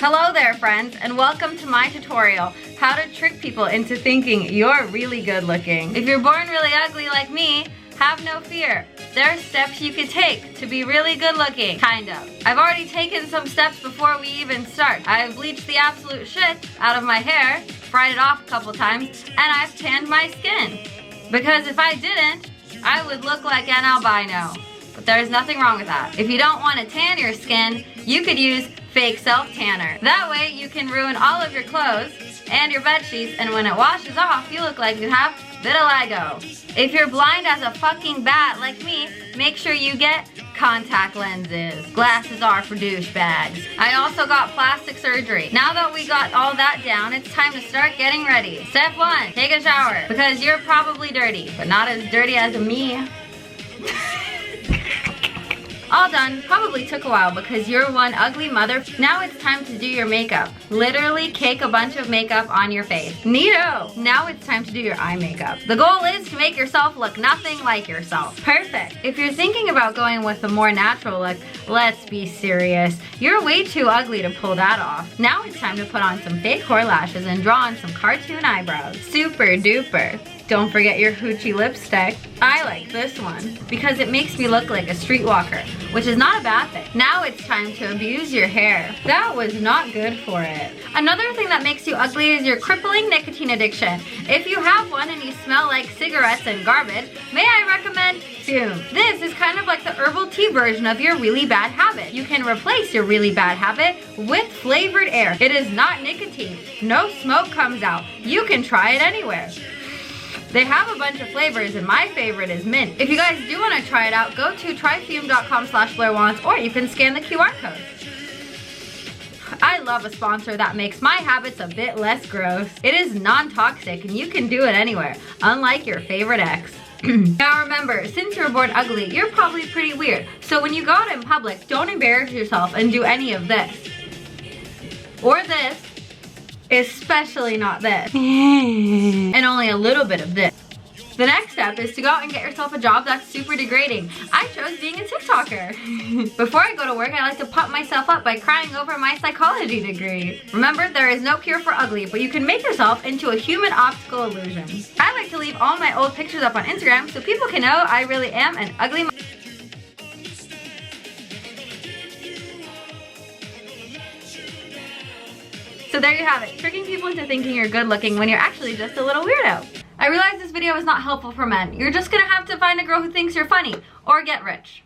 Hello there friends, and welcome to my tutorial, how to trick people into thinking you're really good looking. If you're born really ugly like me, have no fear. There are steps you could take to be really good looking, kind of. I've already taken some steps before we even start. I've bleached the absolute shit out of my hair, fried it off a couple times, and I've tanned my skin. Because if I didn't, I would look like an albino. But there's nothing wrong with that. If you don't want to tan your skin, you could use fake self-tanner. That way you can ruin all of your clothes and your bed sheets, and when it washes off, you look like you have vitiligo. If you're blind as a fucking bat like me, make sure you get contact lenses. Glasses are for douchebags. I also got plastic surgery. Now that we got all that down, it's time to start getting ready. Step 1, take a shower, because you're probably dirty, but not as dirty as me. All done. Probably took a while because you're one ugly mother. Now it's time to do your makeup. Literally cake a bunch of makeup on your face. Neato! Now it's time to do your eye makeup. The goal is to make yourself look nothing like yourself. Perfect. If you're thinking about going with a more natural look, let's be serious. You're way too ugly to pull that off. Now it's time to put on some fake whore lashes and draw on some cartoon eyebrows. Super duper. Don't forget your hoochie lipstick. I like this one because it makes me look like a streetwalker, which is not a bad thing. Now it's time to abuse your hair. That was not good for it. Another thing that makes you ugly is your crippling nicotine addiction. If you have one and you smell like cigarettes and garbage, may I recommend Fume. This is kind of like the herbal tea version of your really bad habit. You can replace your really bad habit with flavored air. It is not nicotine. No smoke comes out. You can try it anywhere. They have a bunch of flavors, and my favorite is mint. If you guys do want to try it out, go to tryfume.com/blairwants, or you can scan the QR code. I love a sponsor that makes my habits a bit less gross. It is non-toxic, and you can do it anywhere, unlike your favorite ex. Now remember, since you were born ugly, you're probably pretty weird. So when you go out in public, don't embarrass yourself and do any of this. Or this. Especially not this. And only a little bit of this. The next step is to go out and get yourself a job that's super degrading. I chose being a TikToker. Before I go to work, I like to pump myself up by crying over my psychology degree. Remember, there is no cure for ugly, but you can make yourself into a human optical illusion. I like to leave all my old pictures up on Instagram so people can know I really am an ugly mom. So there you have it, tricking people into thinking you're good looking when you're actually just a little weirdo. I realize this video is not helpful for men. You're just gonna have to find a girl who thinks you're funny, or get rich.